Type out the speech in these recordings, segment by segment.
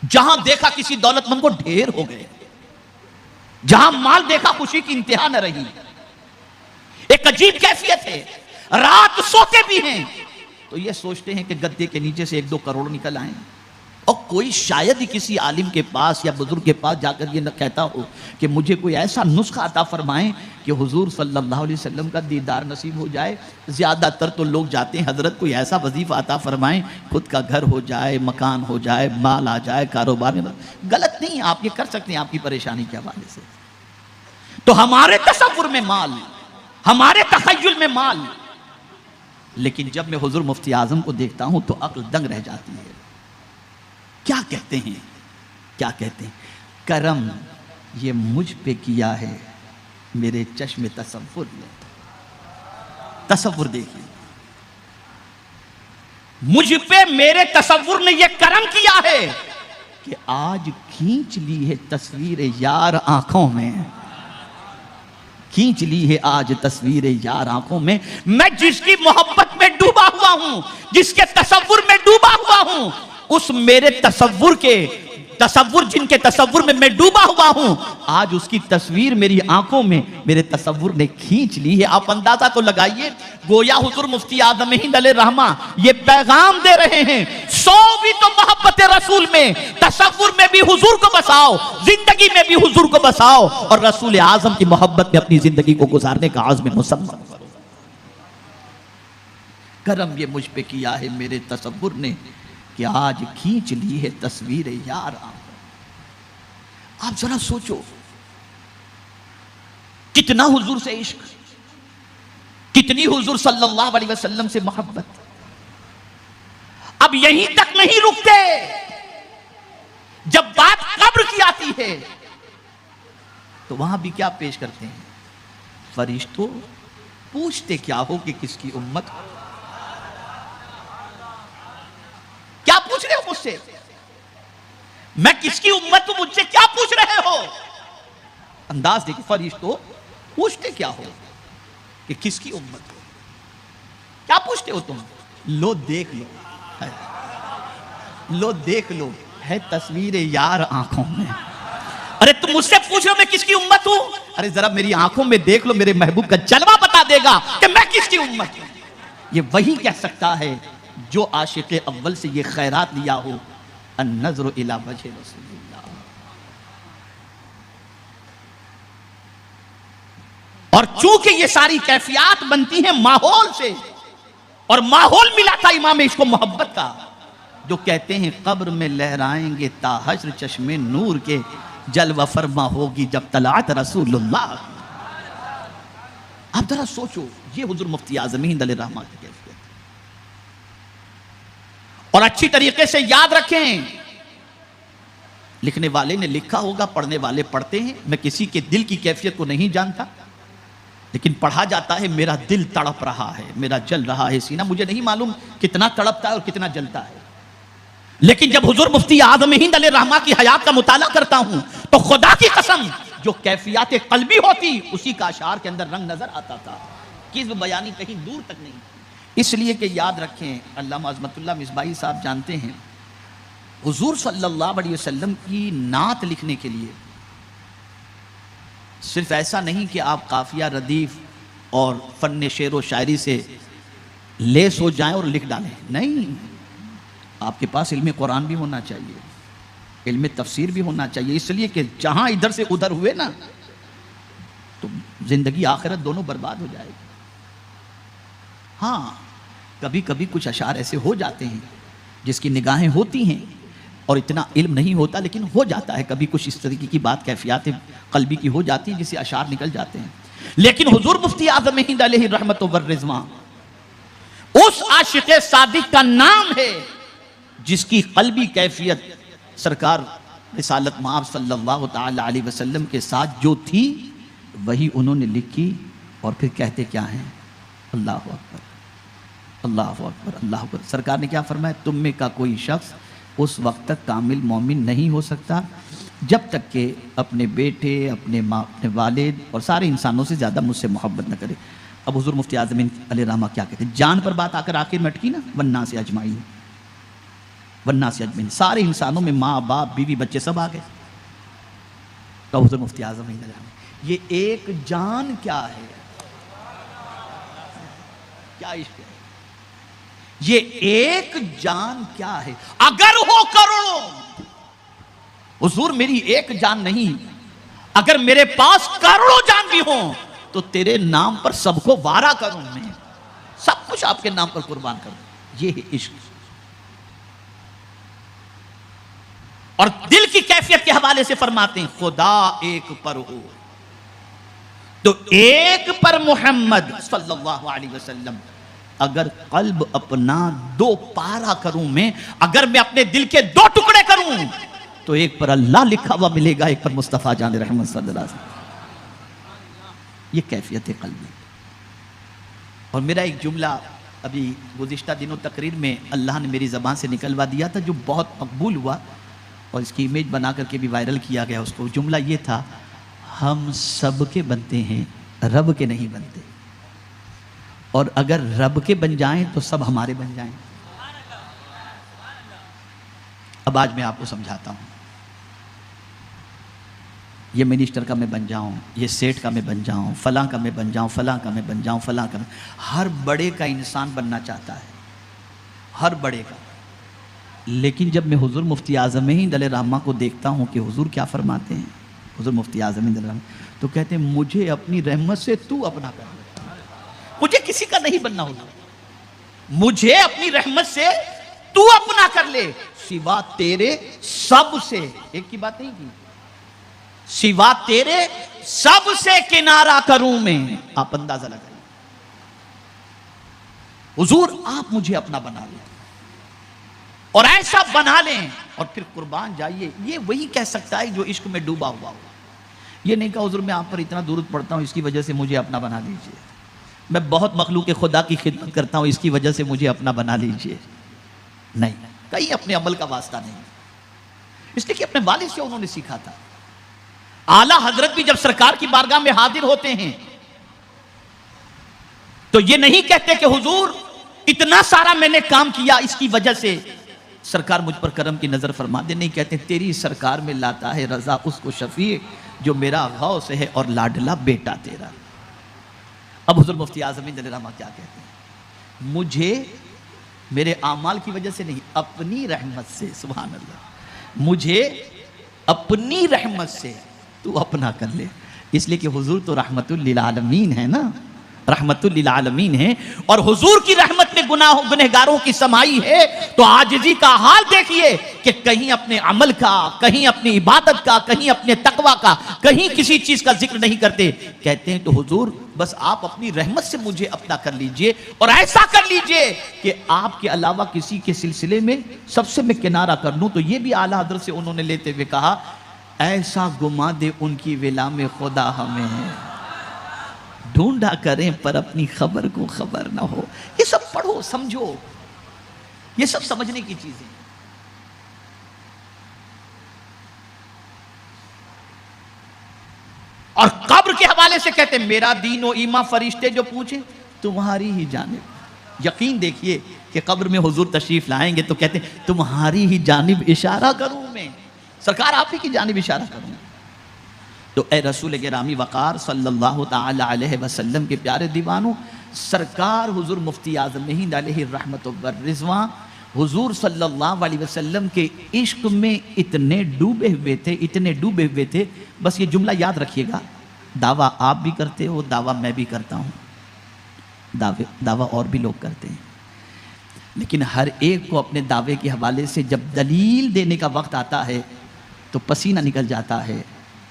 جہاں دیکھا کسی دولت مند کو ڈھیر ہو گئے، جہاں مال دیکھا خوشی کی انتہا نہ رہی. ایک عجیب کیفیت ہے، رات سوتے بھی ہیں تو یہ سوچتے ہیں کہ گدے کے نیچے سے 1-2 کروڑ نکل آئیں. اور کوئی شاید ہی کسی عالم کے پاس یا بزرگ کے پاس جا کر یہ نہ کہتا ہو کہ مجھے کوئی ایسا نسخہ عطا فرمائیں کہ حضور صلی اللہ علیہ وسلم کا دیدار نصیب ہو جائے. زیادہ تر تو لوگ جاتے ہیں حضرت کوئی ایسا وظیفہ عطا فرمائیں خود کا گھر ہو جائے، مکان ہو جائے، مال آ جائے، کاروبار میں. غلط نہیں، آپ یہ کر سکتے ہیں آپ کی پریشانی کے حوالے سے. تو ہمارے تصور میں مال، ہمارے تخیل میں مال، لیکن جب میں حضور مفتی اعظم کو دیکھتا ہوں تو عقل دنگ رہ جاتی ہے. کیا کہتے ہیں؟ کیا کہتے ہیں؟ کرم یہ مجھ پہ کیا ہے میرے چشم تصور نے. تصور دیکھیں، مجھ پہ میرے تصور نے یہ کرم کیا ہے کہ آج کھینچ لی ہے تصویر یار آنکھوں میں. کھینچ لی ہے آج تصویر یار آنکھوں میں. میں جس کی محبت میں ڈوبا ہوا ہوں، جس کے تصور میں ڈوبا ہوا ہوں، اس میرے تصور جن کے تصور میں میں ڈوبا ہوا ہوں، آج اس کی تصویر میری آنکھوں میں میرے تصور نے کھینچ لی ہے. آپ اندازہ تو لگائیے، گویا حضور مفتی اعظم ہند علیہ الرحمہ یہ پیغام دے رہے ہیں، سو بھی تو محبت رسول میں، تصور میں بھی حضور کو بساؤ، زندگی میں بھی حضور کو بساؤ، اور رسول اعظم کی محبت میں اپنی زندگی کو گزارنے کا عزم مسلم کرو. کرم یہ مجھ پہ کیا ہے میرے تصور نے کہ آج کھینچ لی ہے تصویر یار آنکھوں. آپ ذرا سوچو کتنا حضور سے عشق، کتنی حضور صلی اللہ علیہ وسلم سے محبت. اب یہیں تک نہیں رکتے، جب بات قبر کی آتی ہے تو وہاں بھی کیا پیش کرتے ہیں؟ فرشتوں پوچھتے کیا ہو کہ کس کی امت ہو. کیا پوچھ رہے ہو مجھ سے؟ میں کس کی امت ہوں، مجھ سے کیا پوچھ رہے ہو؟ انداز دیکھیں، فرشتوں پوچھتے کیا ہو کہ کس کی امت ہو. کیا پوچھتے ہو تم؟ لو دیکھ لو، لو دیکھ لو ہے تصویر یار آنکھوں میں. ارے تم مجھ سے پوچھ رہے ہو میں کس کی امت ہوں؟ ارے ذرا میری آنکھوں میں دیکھ لو، میرے محبوب کا جلوہ بتا دے گا کہ میں کس کی امت ہوں. یہ وہی کہہ سکتا ہے جو عاشق اول سے یہ خیرات لیا ہو، النظر الی وجہ رسول اللہ. اور چونکہ یہ ساری کیفیات بنتی ہیں ماحول سے، اور ماحول ملا تھا امام عشق و محبت کا، جو کہتے ہیں قبر میں لہرائیں گے تا حشر چشم نور کے، جلوہ فرما ہوگی جب طلعت رسول اللہ. آپ ذرا سوچو، یہ حضور مفتی اعظم ہند علیہ الرحمہ کی کیفیت. اور اچھی طریقے سے یاد رکھیں، لکھنے والے نے لکھا ہوگا، پڑھنے والے پڑھتے ہیں. میں کسی کے دل کی کیفیت کو نہیں جانتا، لیکن پڑھا جاتا ہے میرا دل تڑپ رہا ہے، میرا جل رہا ہے سینہ. مجھے نہیں معلوم کتنا تڑپتا ہے اور کتنا جلتا ہے، لیکن جب حضور مفتی اعظم ہند علیہ الرحمہ کی حیات کا مطالعہ کرتا ہوں تو خدا کی قسم جو کیفیات قلبی ہوتی اسی کا اشعار کے اندر رنگ نظر آتا تھا. کذب بیانی کہیں دور تک نہیں. اس لیے کہ یاد رکھیں، علامہ عظمت اللہ مصباحی صاحب جانتے ہیں حضور صلی اللہ علیہ وسلم کی نعت لکھنے کے لیے صرف ایسا نہیں کہ آپ قافیہ ردیف اور فن شعر و شاعری سے لیس ہو جائیں اور لکھ ڈالیں. نہیں، آپ کے پاس علم قرآن بھی ہونا چاہیے، علم تفسیر بھی ہونا چاہیے. اس لیے کہ جہاں ادھر سے ادھر ہوئے نا تو زندگی آخرت دونوں برباد ہو جائے گی. ہاں کبھی کبھی کچھ اشعار ایسے ہو جاتے ہیں جس کی نگاہیں ہوتی ہیں اور اتنا علم نہیں ہوتا، لیکن ہو جاتا ہے کبھی کچھ اس طریقے کی بات کیفیات قلبی کی ہو جاتی ہیں جسے اشعار نکل جاتے ہیں. لیکن حضور مفتی اعظم ہند علیہ الرحمۃ والرضوان اس عاشق صادق کا نام ہے جس کی قلبی کیفیت سرکار رسالت مآب صلی اللہ تعالی علیہ وسلم کے ساتھ جو تھی وہی انہوں نے لکھی. اور پھر کہتے کیا ہیں؟ اللہ اکبر، اللہ اکبر، اللہ اکبر. سرکار نے کیا فرمایا؟ تم میں کا کوئی شخص اس وقت تک کامل مومن نہیں ہو سکتا جب تک کہ اپنے بیٹے، اپنے ماں، اپنے والد اور سارے انسانوں سے زیادہ مجھ سے محبت نہ کرے. اب حضور مفتی اعظم علیہ الرحمہ کیا کہتے ہیں؟ جان پر بات آ کر آخر میں اٹکی نا، والناس اجمعین، والناس اجمعین، سارے انسانوں میں ماں باپ بیوی بچے سب آ گئے. تو حضور مفتی اعظم یہ ایک جان کیا ہے، کیا عشق ہے، یہ ایک جان کیا ہے. اگر ہو کروڑوں، حضور میری ایک جان نہیں، اگر میرے پاس کروڑوں جان بھی ہوں تو تیرے نام پر سب کو وارا کروں، میں سب کچھ آپ کے نام پر قربان کروں. یہ ہے عشق. اور دل کی کیفیت کے حوالے سے فرماتے ہیں خدا ایک پر ہو تو ایک پر محمد صلی اللہ علیہ وسلم. اگر قلب اپنا دو پارا کروں میں، اگر میں اپنے دل کے دو ٹکڑے کروں تو ایک پر اللہ لکھا ہوا ملے گا، ایک پر مصطفیٰ جان رحمت صلی اللہ علیہ وسلم. یہ کیفیت قلب ہے. اور میرا ایک جملہ ابھی گزشتہ دنوں تقریر میں اللہ نے میری زبان سے نکلوا دیا تھا، جو بہت مقبول ہوا اور اس کی امیج بنا کر کے بھی وائرل کیا گیا. اس کو جملہ یہ تھا، ہم سب کے بنتے ہیں، رب کے نہیں بنتے، اور اگر رب کے بن جائیں تو سب ہمارے بن جائیں. اب آج میں آپ کو سمجھاتا ہوں. یہ منسٹر کا میں بن جاؤں، یہ سیٹ کا میں بن جاؤں، فلاں کا میں بن جاؤں، فلاں کا میں بن جاؤں، فلاں کا ہر بڑے کا انسان بننا چاہتا ہے، ہر بڑے کا. لیکن جب میں حضور مفتی اعظم ہند علیہ الرحمہ کو دیکھتا ہوں کہ حضور کیا فرماتے ہیں، حضور مفتی اعظم ہند علیہ الرحمہ تو کہتے ہیں مجھے اپنی رحمت سے تو اپنا کر لے، مجھے کسی کا نہیں بننا ہوگا، مجھے اپنی رحمت سے تو اپنا کر لے، سوا تیرے سب سے. ایک کی بات نہیں کی، سوا تیرے سب سے کنارہ کروں میں. آپ اندازہ لگائیں، حضور آپ مجھے اپنا بنا لیں اور ایسا بنا لیں اور پھر قربان جائیے. یہ وہی کہہ سکتا ہے جو عشق میں ڈوبا ہوا ہو. یہ نہیں کہا حضور میں آپ پر اتنا درود پڑھتا ہوں اس کی وجہ سے مجھے اپنا بنا لیجئے، میں بہت مخلوق خدا کی خدمت کرتا ہوں اس کی وجہ سے مجھے اپنا بنا لیجئے. نہیں، کہیں اپنے عمل کا واسطہ نہیں، اس لیے کہ اپنے والد سے انہوں نے سیکھا تھا. اعلیٰ حضرت بھی جب سرکار کی بارگاہ میں حاضر ہوتے ہیں تو یہ نہیں کہتے کہ حضور اتنا سارا میں نے کام کیا اس کی وجہ سے سرکار مجھ پر کرم کی نظر فرما دے. نہیں کہتے تیری سرکار میں لاتا ہے رضا اس کو شفیع جو میرا غوث ہے اور لاڈلا بیٹا تیرا. اب حضور مفتی اعظم ہند علیہ الرحمہ کیا کہتے ہیں، مجھے میرے اعمال کی وجہ سے نہیں، اپنی رحمت سے، سبحان اللہ، مجھے اپنی رحمت سے تو اپنا کر لے. اس لیے کہ حضور تو رحمت للعالمین ہے نا، رحمت للعالمین ہے، اور حضور کی رحمت میں گنہگاروں کی سمائی ہے. تو عاجزی کا حال دیکھیے کہ کہیں اپنے عمل کا، کہیں اپنی عبادت کا، کہیں اپنے تقوی کا، کہیں کسی چیز کا ذکر نہیں کرتے. کہتے ہیں تو حضور بس آپ اپنی رحمت سے مجھے اپنا کر لیجئے اور ایسا کر لیجئے کہ آپ کے علاوہ کسی کے سلسلے میں سب سے میں کنارہ کر لوں. تو یہ بھی اعلیٰ حضرت سے انہوں نے لیتے ہوئے کہا، ایسا گما دے ان کی ولا میں خدا ہمیں ڈھونڈا کریں پر اپنی خبر کو خبر نہ ہو. یہ سب پڑھو سمجھو، یہ سب سمجھنے کی چیزیں. اور قبر کے حوالے سے کہتے ہیں میرا دین و ایمان فرشتے جو پوچھیں تمہاری ہی جانب. یقین دیکھیے کہ قبر میں حضور تشریف لائیں گے تو کہتے ہیں تمہاری ہی جانب اشارہ کروں میں، سرکار آپ ہی کی جانب اشارہ کروں. تو اے رسول گرامی وقار صلی اللہ تعالی علیہ وسلم کے پیارے دیوانوں، سرکار حضور مفتی اعظم ہند علیہ الرحمت والرضوان حضور صلی اللہ علیہ وسلم کے عشق میں اتنے ڈوبے ہوئے تھے. بس یہ جملہ یاد رکھیے گا، دعویٰ آپ بھی کرتے ہو، دعویٰ میں بھی کرتا ہوں، دعویٰ اور بھی لوگ کرتے ہیں، لیکن ہر ایک کو اپنے دعوے کے حوالے سے جب دلیل دینے کا وقت آتا ہے تو پسینہ نکل جاتا ہے.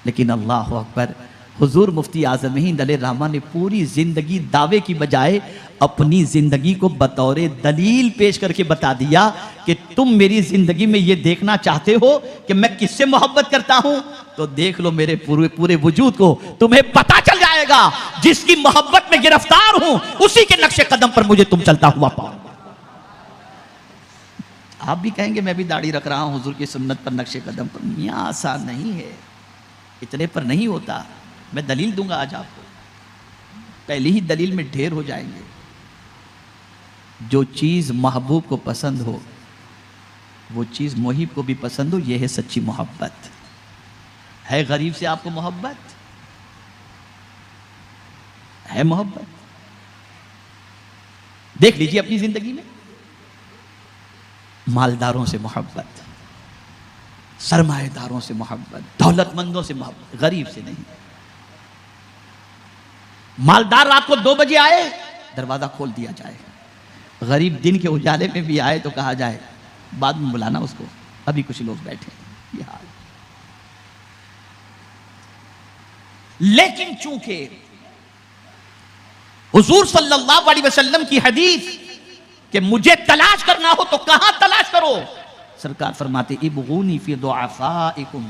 لیکن اللہ اکبر، حضور مفتی اعظم ہند علیہ الرحمہ نے پوری زندگی دعوے کی بجائے اپنی زندگی کو بطور دلیل پیش کر کے بتا دیا کہ تم میری زندگی میں یہ دیکھنا چاہتے ہو کہ میں کس سے محبت کرتا ہوں تو دیکھ لو میرے پورے وجود کو، تمہیں پتا چل جائے گا. جس کی محبت میں گرفتار ہوں اسی کے نقش قدم پر مجھے تم چلتا ہوا پاؤ. آپ بھی کہیں گے میں بھی داڑھی رکھ رہا ہوں حضور کی سنت پر، نقش قدم پر. میاں آسان نہیں ہے، اتنے پر نہیں ہوتا. میں دلیل دوں گا آج آپ کو، پہلی ہی دلیل میں ڈھیر ہو جائیں گے. جو چیز محبوب کو پسند ہو وہ چیز محب کو بھی پسند ہو، یہ ہے سچی محبت. ہے غریب سے آپ کو محبت؟ ہے محبت؟ دیکھ لیجیے اپنی زندگی میں. مالداروں سے محبت، سرمایہ داروں سے محبت، دولت مندوں سے محبت، غریب سے نہیں. مالدار رات کو 2 بجے آئے دروازہ کھول دیا جائے، غریب دن کے اجالے میں بھی آئے تو کہا جائے بعد میں بلانا اس کو، ابھی کچھ لوگ بیٹھے. یہ حال. لیکن چونکہ حضور صلی اللہ علیہ وسلم کی حدیث کہ مجھے تلاش کرنا ہو تو کہاں تلاش کرو، سرکار فرماتے ابغونی فی ضعفائکم،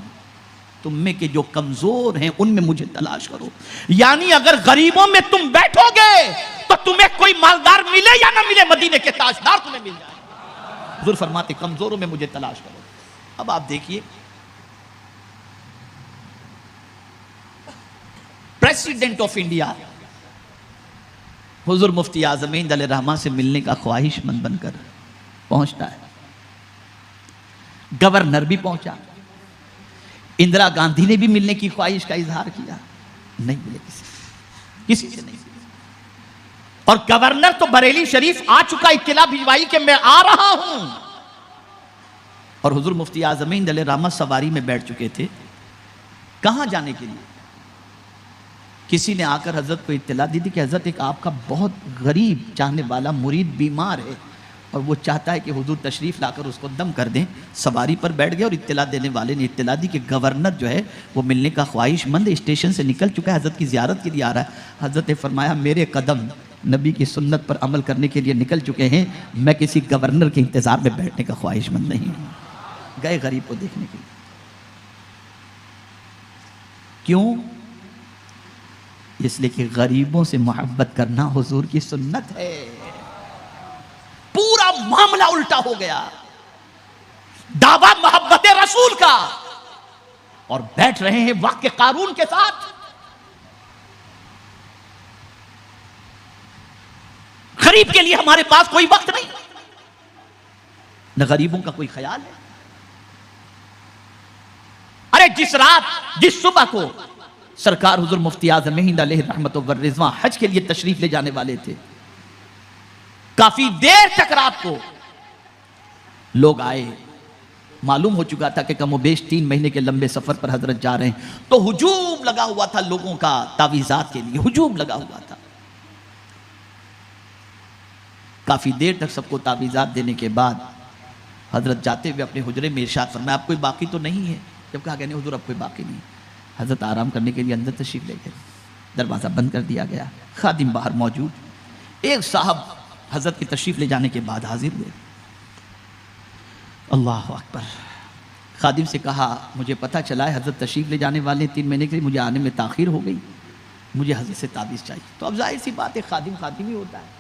تم میں کے جو کمزور ہیں ان میں مجھے تلاش کرو. یعنی اگر غریبوں میں تم بیٹھو گے تو تمہیں کوئی مالدار ملے یا نہ ملے، مدینے کے تاجدار تمہیں مل جائے. حضور فرماتے کمزوروں میں مجھے تلاش کرو. اب آپ دیکھیے پریسیڈنٹ آف انڈیا حضور مفتی اعظمین علیہ الرحمہ سے ملنے کا خواہش مند بن کر پہنچتا ہے. گورنر بھی پہنچا، اندرا گاندھی نے بھی ملنے کی خواہش کا اظہار کیا، نہیں ملے کسی سے نہیں. اور گورنر تو بریلی شریف آ چکا، اطلاع بھجوائی کہ میں آ رہا ہوں. اور حضور مفتی اعظمین علیہ الرحمہ سواری میں بیٹھ چکے تھے. کہاں جانے کے لیے؟ کسی نے آ کر حضرت کو اطلاع دی تھی کہ حضرت ایک آپ کا بہت غریب چاہنے والا مرید بیمار ہے اور وہ چاہتا ہے کہ حضور تشریف لا کر اس کو دم کر دیں. سواری پر بیٹھ گئے اور اطلاع دینے والے نے اطلاع دی کہ گورنر جو ہے وہ ملنے کا خواہش مند اسٹیشن سے نکل چکا ہے، حضرت کی زیارت کے لیے آ رہا ہے. حضرت نے فرمایا میرے قدم نبی کی سنت پر عمل کرنے کے لیے نکل چکے ہیں، میں کسی گورنر کے انتظار میں بیٹھنے کا خواہش مند نہیں ہوں. گئے غریب کو دیکھنے کے لیے. کیوں؟ اس لیے کہ غریبوں سے محبت کرنا حضور کی سنت ہے. پورا معاملہ الٹا ہو گیا، دعویٰ محبت رسول کا، اور بیٹھ رہے ہیں وقت کے قارون کے ساتھ. غریب کے لیے ہمارے پاس کوئی وقت نہیں، نہ غریبوں کا کوئی خیال ہے. ارے جس رات جس صبح کو سرکار حضور مفتی اعظمین علیہ رحمت و رضوان حج کے لیے تشریف لے جانے والے تھے، کافی دیر تک رات کو لوگ آئے. معلوم ہو چکا تھا کہ کم و بیش 3 مہینے کے لمبے سفر پر حضرت جا رہے ہیں، تو ہجوم لگا ہوا تھا لوگوں کا تعویذات کے لیے، ہجوم لگا ہوا تھا. کافی دیر تک سب کو تعویذات دینے کے بعد حضرت جاتے ہوئے اپنے حجرے میں ارشاد فرمایا اب کوئی باقی تو نہیں ہے. جب کہا کہ نہیں حضور اب کوئی باقی نہیں. حضرت آرام کرنے کے لیے اندر تشریف لے گئے، دروازہ بند کر دیا گیا، خادم باہر موجود. ایک صاحب حضرت کی تشریف لے جانے کے بعد حاضر ہوئے. اللہ اکبر. خادم سے کہا مجھے پتہ چلا ہے حضرت تشریف لے جانے والے 3 مہینے کے لیے، مجھے آنے میں تاخیر ہو گئی، مجھے حضرت سے تعویذ چاہیے. تو اب ظاہر سی بات ہے خادم خادم ہی ہوتا ہے.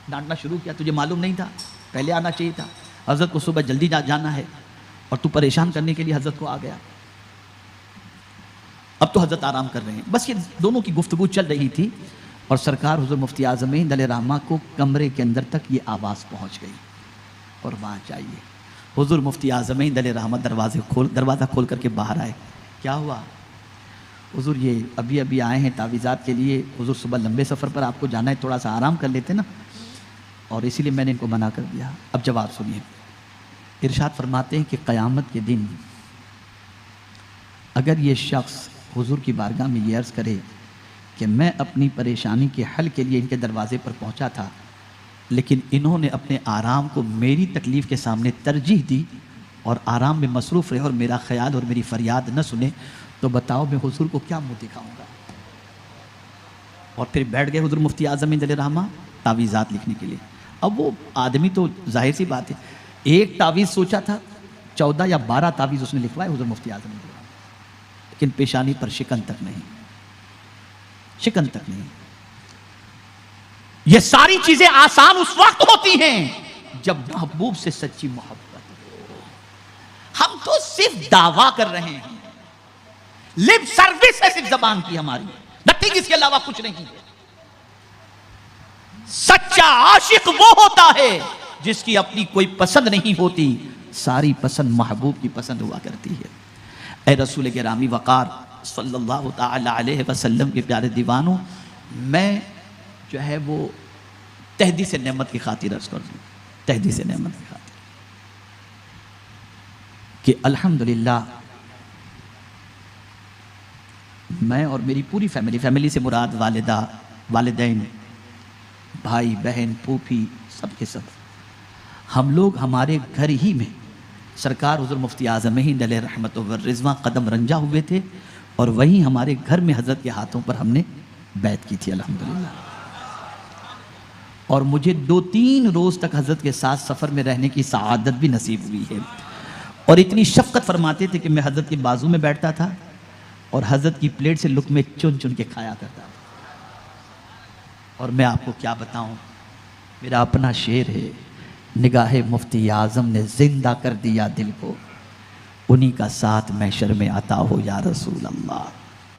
ڈانٹنا شروع کیا، تجھے معلوم نہیں تھا، پہلے آنا چاہیے تھا، حضرت کو صبح جلدی جانا ہے اور تو پریشان کرنے کے لیے حضرت کو آ گیا. اب تو حضرت آرام کر رہے ہیں. بس یہ دونوں کی گفتگو چل رہی تھی اور سرکار حضور مفتی اعظمین علیہ رحمہ کو کمرے کے اندر تک یہ آواز پہنچ گئی اور وہاں چاہیے. حضور مفتی اعظمین علیہ رحمہ دروازہ کھول کر کے باہر آئے. کیا ہوا؟ حضور یہ ابھی آئے ہیں تعویذات کے لیے، حضور صبح لمبے سفر پر آپ کو جانا ہے، تھوڑا سا آرام کر لیتے نا، اور اسی لیے میں نے ان کو منع کر دیا. اب جواب سنیے. ارشاد فرماتے ہیں کہ قیامت کے دن اگر یہ شخص حضور کی بارگاہ میں یہ عرض کرے کہ میں اپنی پریشانی کے حل کے لیے ان کے دروازے پر پہنچا تھا، لیکن انہوں نے اپنے آرام کو میری تکلیف کے سامنے ترجیح دی اور آرام میں مصروف رہے اور میرا خیال اور میری فریاد نہ سنے، تو بتاؤ میں حضور کو کیا منہ دکھاؤں گا. اور پھر بیٹھ گئے حضور مفتی اعظمین علیہ رحمہ تعویذات لکھنے کے لیے. اب وہ آدمی تو ظاہر سی بات ہے ایک تعویذ سوچا تھا، 14 یا 12 تعویذ اس نے لکھوائے حضور مفتی اعظمین علیہ رحمہ، لیکن پیشانی پر شکن تک نہیں، شکن تک نہیں. یہ ساری چیزیں آسان اس وقت ہوتی ہیں جب محبوب سے سچی محبت ہو. ہم تو صرف دعویٰ کر رہے ہیں، لپ سروس ہے صرف زبان کی ہماری، نتھنگ اس کے علاوہ کچھ نہیں ہے. سچا عاشق وہ ہوتا ہے جس کی اپنی کوئی پسند نہیں ہوتی، ساری پسند محبوب کی پسند ہوا کرتی ہے۔ اے رسول گرامی وقار صلی اللہ تعالی علیہ وسلم کے پیارے دیوانوں، میں جو ہے وہ تحدیث نعمت کی خاطر عرض کر دوں، تحدیث نعمت کی خاطر کہ الحمدللہ میں اور میری پوری فیملی سے مراد والدہ، والدین، بھائی بہن، پھوپھی، سب کے سب، ہم لوگ ہمارے گھر ہی میں سرکار حضور مفتی اعظم ہند علیہ رحمت و رضوان قدم رنجا ہوئے تھے، اور وہیں ہمارے گھر میں حضرت کے ہاتھوں پر ہم نے بیعت کی تھی الحمدللہ۔ اور مجھے 2-3 روز تک حضرت کے ساتھ سفر میں رہنے کی سعادت بھی نصیب ہوئی ہے، اور اتنی شفقت فرماتے تھے کہ میں حضرت کے بازو میں بیٹھتا تھا اور حضرت کی پلیٹ سے لقمے چن چن کے کھایا کرتا تھا۔ اور میں آپ کو کیا بتاؤں، میرا اپنا شعر ہے، نگاہ مفتی اعظم نے زندہ کر دیا دل کو، انہی کا ساتھ محشر میں عطا ہو یا رسول اللہ۔